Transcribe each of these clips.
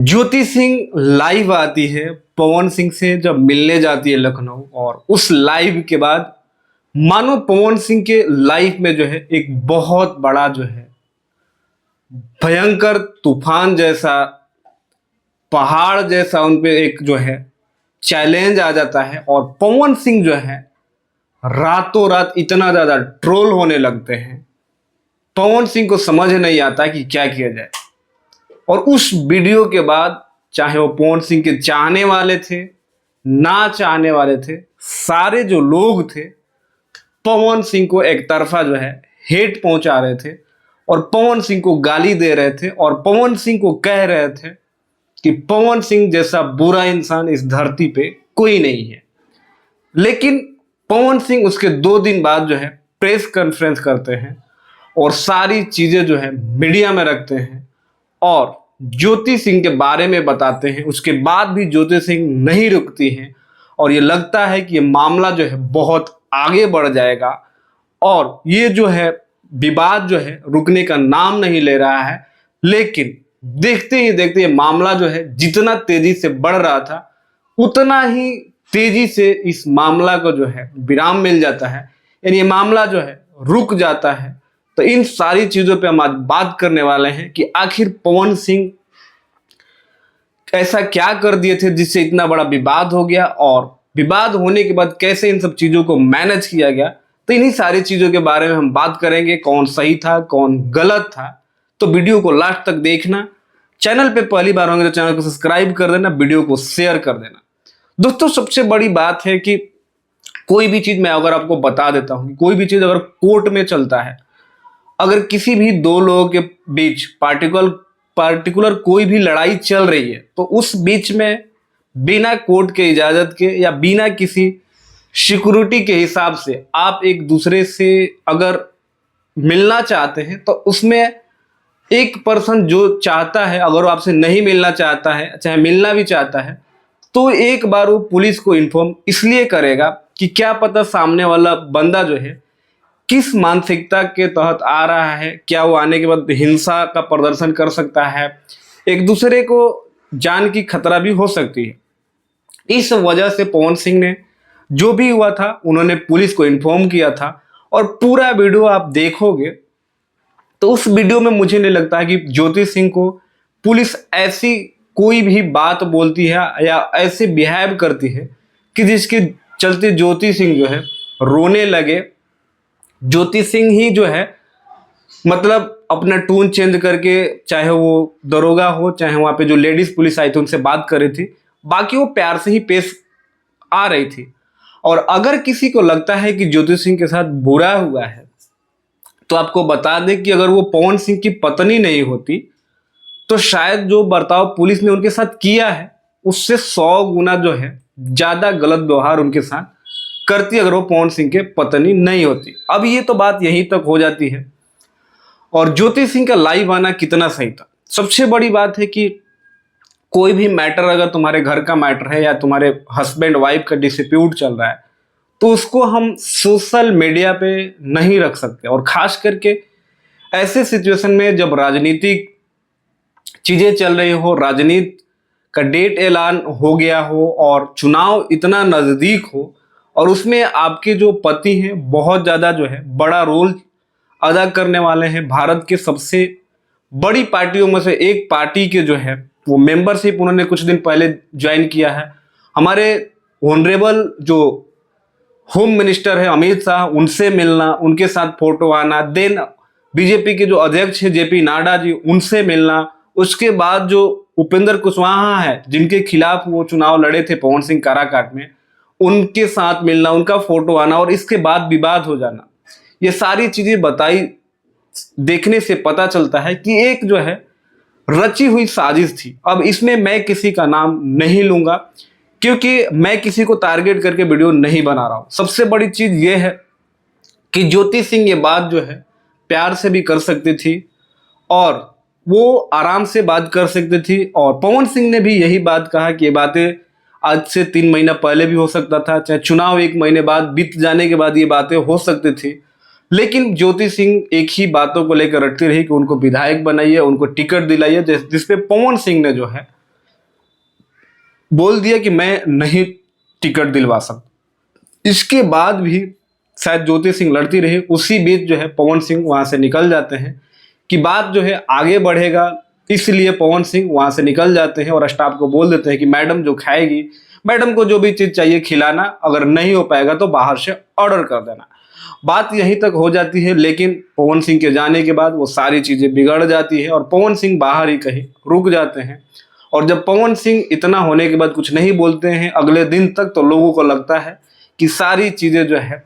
Jyoti Singh live आती है पवन सिंह से जब मिलने जाती है लखनऊ, और उस लाइव के बाद मानो पवन सिंह के लाइफ में जो है एक बहुत बड़ा जो है भयंकर तूफान जैसा, पहाड़ जैसा उन पे एक जो है चैलेंज आ जाता है। और पवन सिंह जो है रातों रात इतना ज्यादा ट्रोल होने लगते हैं, पवन सिंह को समझ नहीं आता कि क्या किया जाए। और उस वीडियो के बाद चाहे वो पवन सिंह के चाहने वाले थे, ना चाहने वाले थे, सारे जो लोग थे पवन सिंह को एक तरफा जो है हेट पहुंचा रहे थे और पवन सिंह को गाली दे रहे थे और पवन सिंह को कह रहे थे कि पवन सिंह जैसा बुरा इंसान इस धरती पे कोई नहीं है। लेकिन पवन सिंह उसके 2 दिन बाद जो है प्रेस कॉन्फ्रेंस करते हैं और सारी चीजें जो है मीडिया में रखते हैं और ज्योति सिंह के बारे में बताते हैं। उसके बाद भी ज्योति सिंह नहीं रुकती हैं और ये लगता है कि ये मामला जो है बहुत आगे बढ़ जाएगा और ये जो है विवाद जो है रुकने का नाम नहीं ले रहा है। लेकिन देखते ही देखते ये मामला जो है जितना तेजी से बढ़ रहा था उतना ही तेजी से इस मामला को जो है विराम मिल जाता है, यानी ये मामला जो है रुक जाता है। तो इन सारी चीजों पे हम आज बात करने वाले हैं कि आखिर पवन सिंह ऐसा क्या कर दिए थे जिससे इतना बड़ा विवाद हो गया और विवाद होने के बाद कैसे इन सब चीजों को मैनेज किया गया। तो इन्हीं सारी चीजों के बारे में हम बात करेंगे, कौन सही था कौन गलत था। तो वीडियो को लास्ट तक देखना। चैनल पे पहली बार होंगे तो चैनल को सब्सक्राइब कर देना, वीडियो को शेयर कर देना। दोस्तों सबसे बड़ी बात है कि कोई भी चीज मैं अगर आपको बता देता हूं, कोई भी चीज अगर कोर्ट में चलता है, अगर किसी भी 2 लोगों के बीच पार्टिकुलर कोई भी लड़ाई चल रही है तो उस बीच में बिना कोर्ट के इजाजत के या बिना किसी सिक्योरिटी के हिसाब से आप एक दूसरे से अगर मिलना चाहते हैं तो उसमें एक पर्सन जो चाहता है, अगर वो आपसे नहीं मिलना चाहता है चाहे मिलना भी चाहता है तो एक बार वो पुलिस को इन्फॉर्म इसलिए करेगा कि क्या पता सामने वाला बंदा जो है किस मानसिकता के तहत आ रहा है, क्या वो आने के बाद हिंसा का प्रदर्शन कर सकता है, एक दूसरे को जान की खतरा भी हो सकती है। इस वजह से पवन सिंह ने जो भी हुआ था उन्होंने पुलिस को इन्फॉर्म किया था और पूरा वीडियो आप देखोगे तो उस वीडियो में मुझे नहीं लगता है कि ज्योति सिंह को पुलिस ऐसी कोई भी बात बोलती है या ऐसे बिहेव करती है कि जिसके चलते ज्योति सिंह जो है रोने लगे। ज्योति सिंह ही जो है मतलब अपना टून चेंज करके, चाहे वो दरोगा हो चाहे वहां पे जो लेडीज पुलिस आई थी उनसे बात कर रही थी, बाकी वो प्यार से ही पेश आ रही थी। और अगर किसी को लगता है कि ज्योति सिंह के साथ बुरा हुआ है तो आपको बता दें कि अगर वो पवन सिंह की पत्नी नहीं होती तो शायद जो बर्ताव पुलिस ने उनके साथ किया है उससे 100 गुना जो है ज्यादा गलत व्यवहार उनके साथ करती अगर वो पवन सिंह के पत्नी नहीं होती। अब ये तो बात यहीं तक हो जाती है। और ज्योति सिंह का लाइव आना कितना सही था, सबसे बड़ी बात है कि कोई भी मैटर अगर तुम्हारे घर का मैटर है या तुम्हारे हस्बैंड वाइफ का डिस्प्यूट चल रहा है तो उसको हम सोशल मीडिया पे नहीं रख सकते। और खास करके ऐसे सिचुएशन में जब राजनीतिक चीजें चल रही हो, राजनीति का डेट ऐलान हो गया हो और चुनाव इतना नजदीक हो और उसमें आपके जो पति हैं बहुत ज्यादा जो है बड़ा रोल अदा करने वाले हैं, भारत के सबसे बड़ी पार्टियों में से एक पार्टी के जो है वो मेंबरशिप उन्होंने कुछ दिन पहले ज्वाइन किया है। हमारे ऑनरेबल जो होम मिनिस्टर है अमित शाह, उनसे मिलना, उनके साथ फोटो आना, देन बीजेपी के जो अध्यक्ष है जेपी नड्डा जी, उनसे मिलना, उसके बाद जो उपेंद्र कुशवाहा है जिनके खिलाफ वो चुनाव लड़े थे पवन सिंह काराकाट में, उनके साथ मिलना, उनका फोटो आना और इसके बाद विवाद हो जाना, ये सारी चीजें बताई देखने से पता चलता है कि एक जो है रची हुई साजिश थी। अब इसमें मैं किसी का नाम नहीं लूंगा क्योंकि मैं किसी को टारगेट करके वीडियो नहीं बना रहा हूं। सबसे बड़ी चीज ये है कि ज्योति सिंह ये बात जो है प्यार से भी कर सकती थी और वो आराम से बात कर सकती थी और पवन सिंह ने भी यही बात कहा कि ये बातें आज से 3 महीना पहले भी हो सकता था, चाहे चुनाव 1 महीने बाद बीत जाने के बाद ये बातें हो सकती थी। लेकिन ज्योति सिंह एक ही बातों को लेकर रटती रही कि उनको विधायक बनाइए, उनको टिकट दिलाइए, जिसपे पवन सिंह ने जो है बोल दिया कि मैं नहीं टिकट दिलवा सकता। इसके बाद भी शायद ज्योति सिंह लड़ती रही। उसी बीच जो है पवन सिंह वहां से निकल जाते हैं कि बात जो है आगे बढ़ेगा, इसलिए पवन सिंह वहां से निकल जाते हैं और स्टाफ को बोल देते हैं कि मैडम जो खाएगी, मैडम को जो भी चीज चाहिए खिलाना, अगर नहीं हो पाएगा तो बाहर से ऑर्डर कर देना। बात यहीं तक हो जाती है, लेकिन पवन सिंह के जाने के बाद वो सारी चीजें बिगड़ जाती है और पवन सिंह बाहर ही कहीं रुक जाते हैं। और जब पवन सिंह इतना होने के बाद कुछ नहीं बोलते हैं अगले दिन तक, तो लोगों को लगता है कि सारी चीजें जो है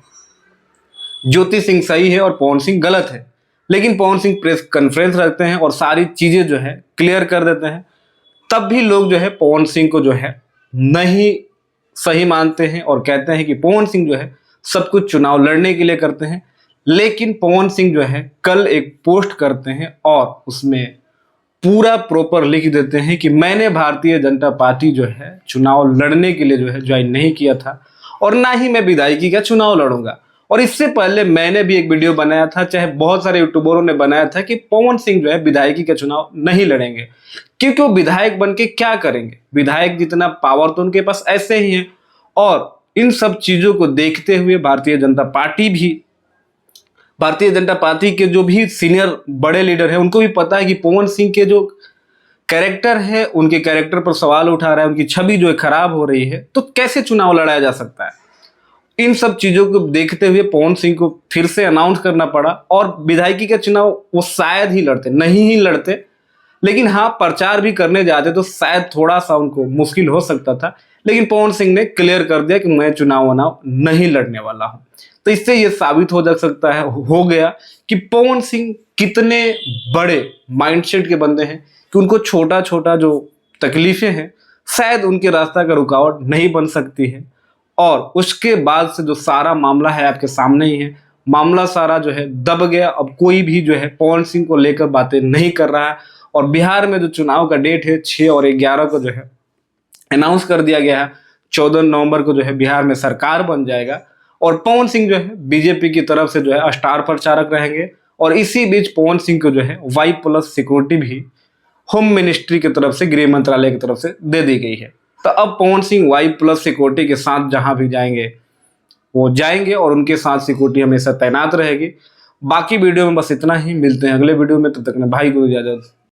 ज्योति सिंह सही है और पवन सिंह गलत है। लेकिन पवन सिंह प्रेस कॉन्फ्रेंस रखते हैं और सारी चीजें जो है क्लियर कर देते हैं। तब भी लोग जो है पवन सिंह को जो है नहीं सही मानते हैं और कहते हैं कि पवन सिंह जो है सब कुछ चुनाव लड़ने के लिए करते हैं। लेकिन पवन सिंह जो है कल एक पोस्ट करते हैं और उसमें पूरा प्रॉपर लिख देते हैं कि मैंने भारतीय जनता पार्टी जो है चुनाव लड़ने के लिए जो है ज्वाइन नहीं किया था और ना ही मैं विधायकी का चुनाव लड़ूंगा। और इससे पहले मैंने भी एक वीडियो बनाया था, चाहे बहुत सारे यूट्यूबरों ने बनाया था, कि पवन सिंह जो है विधायकी का चुनाव नहीं लड़ेंगे क्योंकि वो विधायक बन के क्या करेंगे, विधायक जितना पावर तो उनके पास ऐसे ही है। और इन सब चीजों को देखते हुए भारतीय जनता पार्टी के जो भी सीनियर बड़े लीडर है उनको भी पता है कि पवन सिंह के जो कैरेक्टर है, उनके कैरेक्टर पर सवाल उठा रहा है, उनकी छवि जो है खराब हो रही है, तो कैसे चुनाव लड़ाया जा सकता है। इन सब चीजों को देखते हुए पवन सिंह को फिर से अनाउंस करना पड़ा और विधायकी का चुनाव वो शायद ही लड़ते, नहीं ही लड़ते, लेकिन हाँ प्रचार भी करने जाते तो शायद थोड़ा सा उनको मुश्किल हो सकता था। लेकिन पवन सिंह ने क्लियर कर दिया कि मैं चुनाव नहीं लड़ने वाला हूं। तो इससे ये साबित हो जा सकता है, हो गया कि पवन सिंह कितने बड़े माइंडसेट के बंदे हैं कि उनको छोटा छोटा जो तकलीफें हैं शायद उनके रास्ता का रुकावट नहीं बन सकती है। और उसके बाद से जो सारा मामला है आपके सामने ही है, मामला सारा जो है दब गया। अब कोई भी जो है पवन सिंह को लेकर बातें नहीं कर रहा है। और बिहार में जो चुनाव का डेट है 6 और 11 को जो है अनाउंस कर दिया गया है। 14 नवंबर को जो है बिहार में सरकार बन जाएगा और पवन सिंह जो है बीजेपी की तरफ से जो है स्टार प्रचारक रहेंगे। और इसी बीच पवन सिंह को जो है Y+ सिक्योरिटी भी होम मिनिस्ट्री की तरफ से, गृह मंत्रालय की तरफ से दे दी गई है। तो अब पवन सिंह Y+ सिक्योरिटी के साथ जहां भी जाएंगे वो जाएंगे और उनके साथ सिक्योरिटी हमेशा तैनात रहेगी। बाकी वीडियो में बस इतना ही, मिलते हैं अगले वीडियो में, तब तक भाई को इजाजत।